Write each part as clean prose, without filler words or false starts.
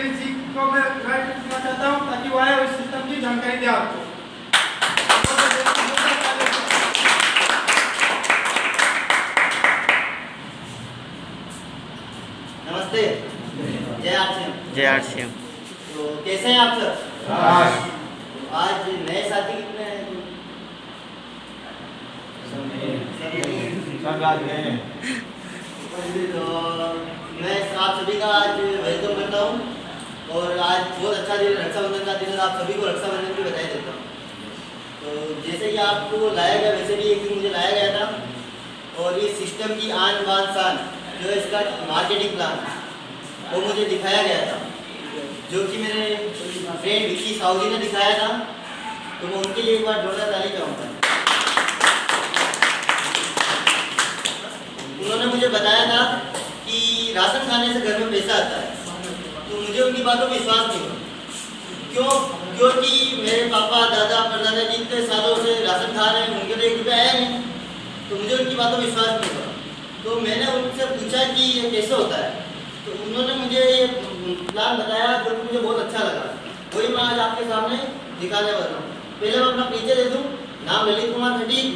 जी को मैं गाइड करना चाहता हूँ ताकि वो आए और इस सिस्टम की जानकारी दे आपको। नमस्ते, जय आरसीएम। जय आरसीएम। तो कैसे हैं आप सर? आज नए साथी कितने हैं? तो मैं आप सभी का आज वेलकम करता हूँ और आज बहुत अच्छा दिन, रक्षाबंधन का दिन है। आप सभी को रक्षाबंधन की बधाई देता हूँ। तो जैसे कि आपको लाया गया वैसे भी एक दिन मुझे लाया गया था और इस सिस्टम की आन बान शान जो है इसका मार्केटिंग प्लान वो मुझे दिखाया गया था, जो कि मेरे फ्रेंड विक्की साहू जी ने दिखाया था। तो मैं उनके लिए एक बार जोरदार ताली चाहूँगा। उन्होंने मुझे बताया था कि राशन खाने से घर में पैसा आता है, तो मुझे उनकी बातों पर विश्वास नहीं हुआ। क्योंकि मेरे पापा दादा परदादा जी इतने सालों से राशन खा रहे हैं, उनके लिए 1 रुपया आया नहीं, तो मुझे उनकी बातों पर विश्वास नहीं हुआ। तो मैंने उनसे पूछा कि ये कैसे होता है, तो उन्होंने मुझे ये प्लान बताया जो मुझे बहुत अच्छा लगा। वही मैं आज आपके सामने दिखाने वाला हूँ। पहले मैं अपना परिचय दे दूँ। नाम ललित कुमार खटीक,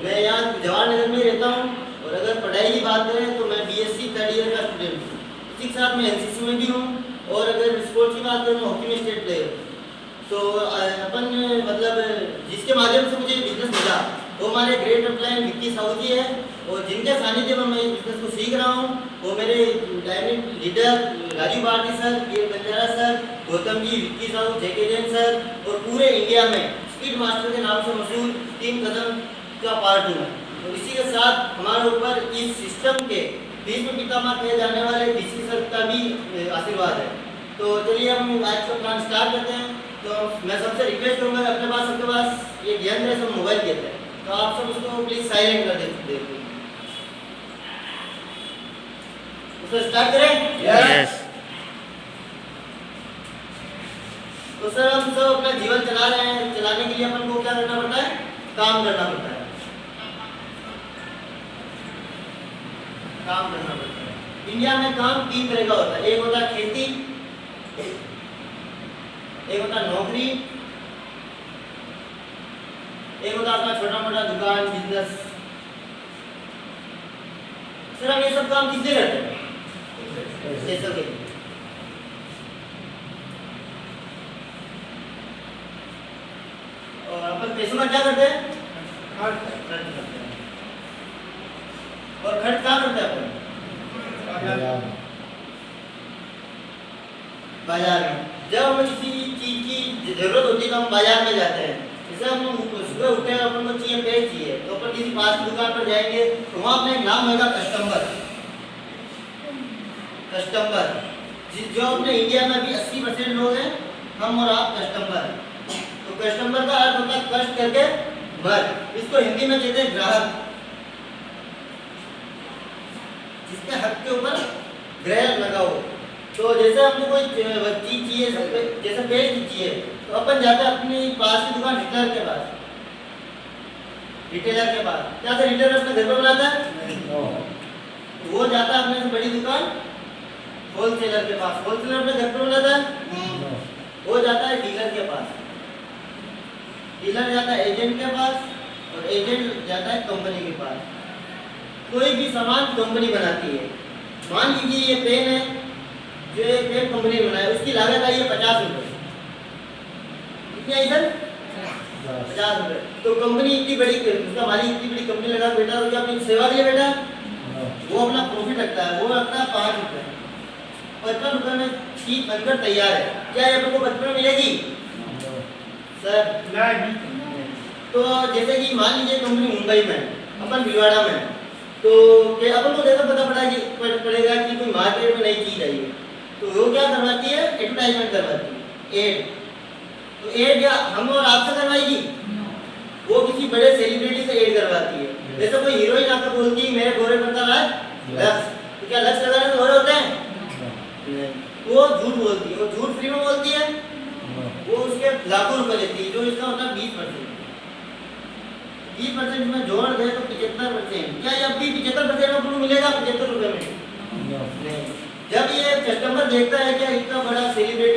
मैं यहाँ जवाहर नगर में रहता हूँ और अगर पढ़ाई की बात करें तो मैं BSc 3rd ईयर का स्टूडेंट हूँ। इसी के साथ मैं NCC में भी हूँ और अगर स्पोर्ट्स की बात करें तो हॉकी में स्टेट प्लेयर हूँ। तो अपन मतलब जिसके माध्यम से मुझे बिजनेस मिला वो हमारे ग्रेट अपलाइन विक्की साहू जी है और जिनके सानिध्य में मैं इस बिजनेस को सीख रहा हूँ वो मेरे diamond leader Raju Bharti sir, K Banjara sir, Gautam ji, Vicky Sahu, JK Jain sir और पूरे इंडिया में स्पीड मास्टर के नाम से मशहूर टीम कदम का पार्ट हूँ। तो इसी के साथ हमारे ऊपर इस सिस्टम के भीष्म पितामह कहे जाने वाले DC सर का भी आशीर्वाद है। तो चलिए हम आज का प्लान स्टार्ट करते हैं। तो मैं सबसे रिक्वेस्ट करूँगा, अपने पास सबके पास ये यंत्र है, सब मोबाइल कहते हैं, तो आप सब उसको प्लीज साइलेंट कर देते। तो स्टार्ट करें? यस। तो सर हम सब अपना जीवन चला रहे हैं, चलाने के लिए अपन को क्या करना पड़ता है? काम करना पड़ता है। काम करना पड़ता है। इंडिया में काम 3 तरह का होता है। एक होता है खेती, एक होता नौकरी, एक होता अपना छोटा मोटा दुकान बिजनेस। सर हम ये सब काम किससे करते हैं? पैसों के लिए। और अपन पैसों का क्या करते हैं? खर्च करते हैं। और खर्च कहाँ करते हैं अपन? बाजार में। जब हमें किसी चीज की जरूरत होती है तो हम बाजार में जाते हैं। जैसे हम सुबह उठे हैं, अपन को चाहिए पेड़ चाहिए, तो अपन किसी पास की दुकान पर जाएंगे तो वहाँ अपना एक नाम होगा कस्टमर। कस्टमर जो अपने इंडिया में भी 80% लोग हैं, हम और आप कस्टमर हैं। तो कस्टमर का अर्थ होता है कष्ट करके मर। इसको हिंदी में कहते हैं ग्राहक, जिसके हक के ऊपर ग्रह लगा हो। तो जैसे हमको कोई चीज चाहिए, जैसे पेस्ट चाहिए, तो अपन जाते हैं अपनी पास की दुकान रिटेलर के पास। रिटेलर के पास क्या सर रिटेलर अपने घर पर बनाता है? वो जाता है अपने से बड़ी दुकान होलसेलर के पास। होलसेलर अपने घर पर बनाता है? वो जाता है डीलर के पास। डीलर जाता है एजेंट के पास और एजेंट जाता है कंपनी के पास। कोई भी सामान कंपनी बनाती है। मान लीजिए ये पेन है, जो एक पेन कंपनी बनाए, उसकी लागत आई है 50 रुपये। कितनी आई सर? 50 रुपये। तो कंपनी इतनी बड़ी, उसका मालिक इतनी बड़ी कंपनी लगा बेटा, तो क्या अपनी सेवा के लिए बेटा वो अपना प्रॉफिट रखता है, वो रखता है 5 रुपये। 55 रुपये में चीज बनकर तैयार है। क्या ये अपन को 55 मिलेगी सर? नहीं। तो जैसे कि मान लीजिए कंपनी मुंबई में, अपन भिलवाड़ा में, तो अपन को जैसा पता पड़ेगा कि कोई मार्केट में नई चीज आई है, तो वो क्या करवाती है? एडवर्टाइजमेंट करवाती है, एड। तो एड या हम और आपसे करवाएगी? वो किसी बड़े सेलिब्रिटी से एड करवाती है। जैसे कोई हीरोइन आकर बोलती है मेरे गोरे पर लक्स, तो क्या लक्स लगाने से गोरे होते हैं? नहीं। वो झूठ बोलती है, वो झूठ फ्री में बोलती है, वो उसके लाखों रुपए लेती है, जो इसका होता है 20%। 20% में जोड़ दे तो 75%। क्या अब भी 75% में मिलेगा 75 रुपए में? नहीं। जब ये कस्टमर देखता है कि इतना बड़ा सेलिब्रिटी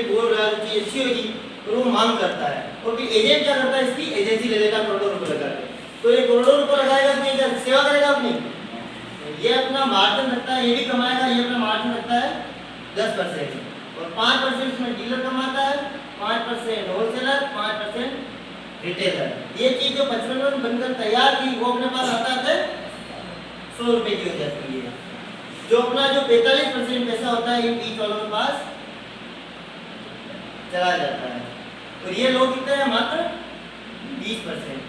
कंपनी अच्छी होगी और वो मांग करता है, और फिर एजेंट क्या करता है, इसकी एजेंसी ले लेगा करोड़ों रुपए लगा के। तो ये करोड़ों रुपए लगाएगा अपनी, क्या सेवा करेगा अपनी, ये अपना मार्जिन रखता है, ये भी कमाएगा, ये अपना मार्जिन रखता है 10%, और 5% इसमें डीलर कमाता है, 5% होलसेलर, 5% रिटेलर। ये चीज जो 55 में बनकर तैयार थी वो अपने पास आता है 100 रुपए की हो जाती है। जो अपना जो 45% पैसा होता है इन बीच वालों के पास चला जाता है, और ये लोग कितने हैं, मात्र 20%।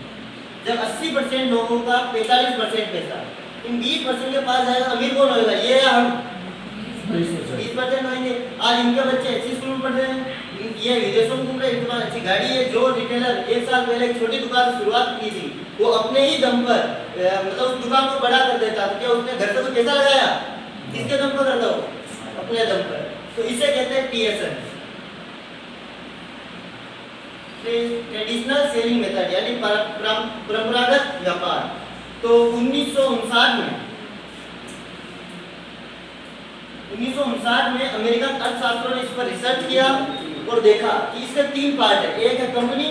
जब 80% लोगों का 45% पैसा इन 20% के पास जाएगा, अमीर कौन होगा, ये या हम? 20% होंगे। आज इनके बच्चे अच्छी स्कूल में पढ़ रहे हैं, ये विदेशों में घूम रहे हैं, इनके पास अच्छी गाड़ी है। जो रिटेलर 1 साल पहले एक छोटी दुकान से शुरुआत की थी, वो अपने ही दम पर मतलब उस दुकान को बड़ा कर देता, तो क्या उसने घर से कोई पैसा लगाया, किसके दम पर करता हो, अपने दम पर। तो इसे कहते हैं TSN, ट्रेडिशनल सेलिंग मेथड, यानी परंपरागत व्यापार। तो 1959 में अमेरिकन अर्थशास्त्रियों ने इस पर रिसर्च किया और देखा कि इसके 3 पार्ट है, एक है कंपनी,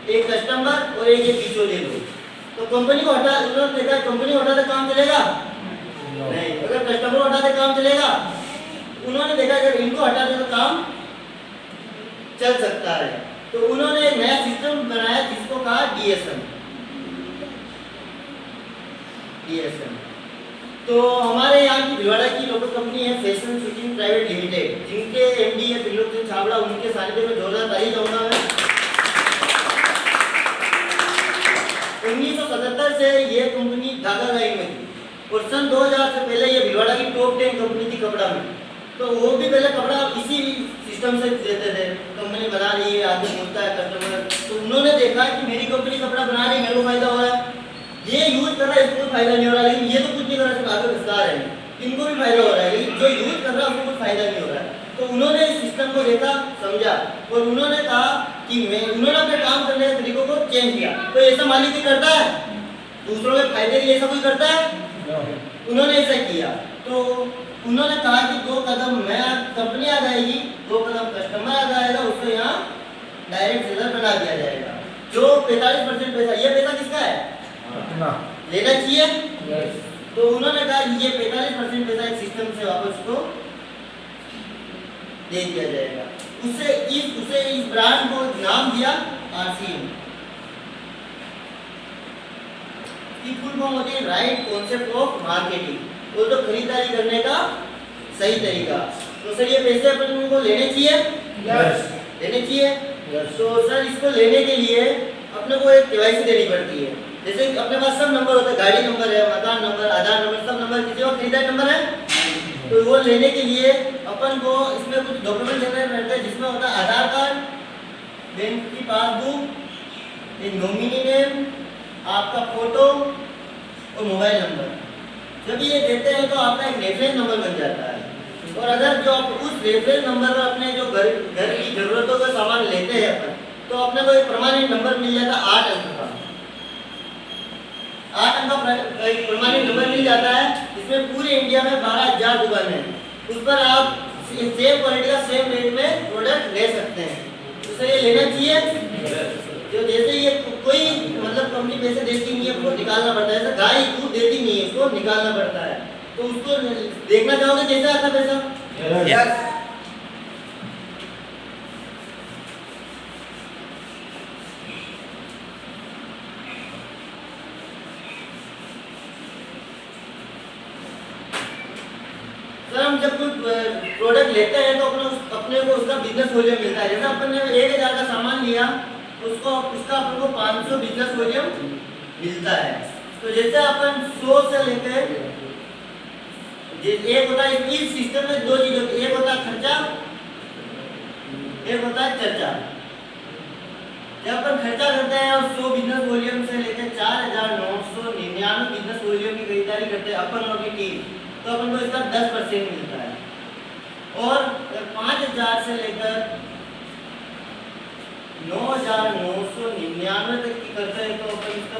एक कस्टमर और एक है बिचौलिए लोग। तो कंपनी को हटा, उन्होंने देखा कंपनी को हटाते काम चलेगा नहीं, अगर कस्टमर को हटाते काम चलेगा। उन्होंने देखा अगर इनको हटाते तो काम चल सकता है, तो उन्होंने एक नया सिस्टम बनाया जिसको कहा DSN। तो हमारे यहाँ की भिलवाड़ा की लोकल कंपनी है फैशन शूटिंग प्राइवेट लिमिटेड, जिनके MD है त्रिलोक सिंह छाबड़ा, उनके सानिध्य में जोरदार ताली जाऊंगा मैं। 1977 से ये कंपनी धागा लाइन में थी, और सन 2000 से पहले ये भिलवाड़ा की टॉप 10 कंपनी थी कपड़ा में। तो वो भी पहले कपड़ा इसी सिस्टम से देते थे, कंपनी बना रही है, आदमी पूछता है कस्टमर, तो उन्होंने देखा कि मेरी कंपनी कपड़ा बना रही है, मेरे को फायदा हो रहा है, ये यूज कर रहा है, इसको कोई फायदा नहीं हो रहा, लेकिन ये तो कुछ नहीं कर रहा, सिर्फ आगे घुसा रहे हैं, इनको भी फायदा हो रहा है, लेकिन जो यूज कर रहा है उसको कोई फायदा नहीं हो रहा है। तो उन्होंने इस सिस्टम को देखा, समझा, और उन्होंने कहा कि उन्होंने अपने काम करने के तरीकों को चेंज किया। तो ऐसा मालिक भी करता है, दूसरों के फायदे के लिए ऐसा कोई करता है? उन्होंने ऐसा किया। तो उन्होंने कहा कि 2 कदम मैं कंपनी आ जाएगी, 2 कदम कस्टमर आ जाएगा, उसको यहाँ डायरेक्ट सेलर बना दिया जाएगा। जो 45% पैसा, ये पैसा किसका है, लेना चाहिए। तो उन्होंने कहा ये 45% पैसा एक सिस्टम से वापस को दे दिया जाएगा। उसे इस ब्रांड को नाम दिया RCM। की फुल फॉर्म होती है राइट कॉन्सेप्ट ऑफ मार्केटिंग, वो तो खरीदारी करने का सही तरीका। तो सर ये पैसे अपन को लेने चाहिए, लेने चाहिए। तो सर इसको लेने के लिए अपने को एक KYC देनी पड़ती है। जैसे अपने पास सब नंबर होता है, गाड़ी नंबर है, मकान नंबर, आधार नंबर, सब नंबर, किसी को खरीदारी नंबर है, तो वो लेने के लिए अपन को इसमें कुछ डॉक्यूमेंट देने पड़ते हैं, जिसमें होता है आधार कार्ड, बैंक की पासबुक, एक नॉमिनी नेम, आपका फोटो और मोबाइल नंबर। जब ये देते हैं तो आपका एक रेफरेंस नंबर बन जाता है, और अगर जो आप उस रेफरेंस नंबर पर अपने जो घर की जरूरतों का सामान लेते हैं अपन, तो अपने को एक प्रमाणित नंबर मिल जाता है 8 अंक का। 8 अंक का एक प्रमाणित नंबर मिल जाता है, जिसमें पूरे इंडिया में 12,000 दुकानें हैं। उस पर आप सेम क्वालिटी का सेम रेट में प्रोडक्ट ले सकते हैं। तो ये लेना चाहिए। जो जैसे ये कोई मतलब कंपनी पैसे देती नहीं है, उसको निकालना पड़ता है। जैसे गाय दूध देती नहीं है, उसको निकालना पड़ता है। तो उसको देखना चाहोगे कैसे आता पैसा? यस। सर हम जब कोई प्रोडक्ट लेते हैं तो अपने को उसका बिजनेस वॉल्यूम मिलता है। जैसे अपन ने 1,000 का सामान लिया, उसका अपन को 500 बिजनेस वॉल्यूम मिलता है। तो जैसे अपन 100 से लेकर एक होता है इस सिस्टम में 2 चीज होती है, एक होता है खर्चा, एक होता है चर्चा। जब अपन खर्चा करते हैं और 100 बिजनेस वॉल्यूम से लेकर 4,999 बिजनेस वॉल्यूम की खरीदारी करते हैं अपन और की टीम, तो अपन को इसका 10% मिलता है। और 5,000 से लेकर 9,999 तक की करते हैं तो अपन इसका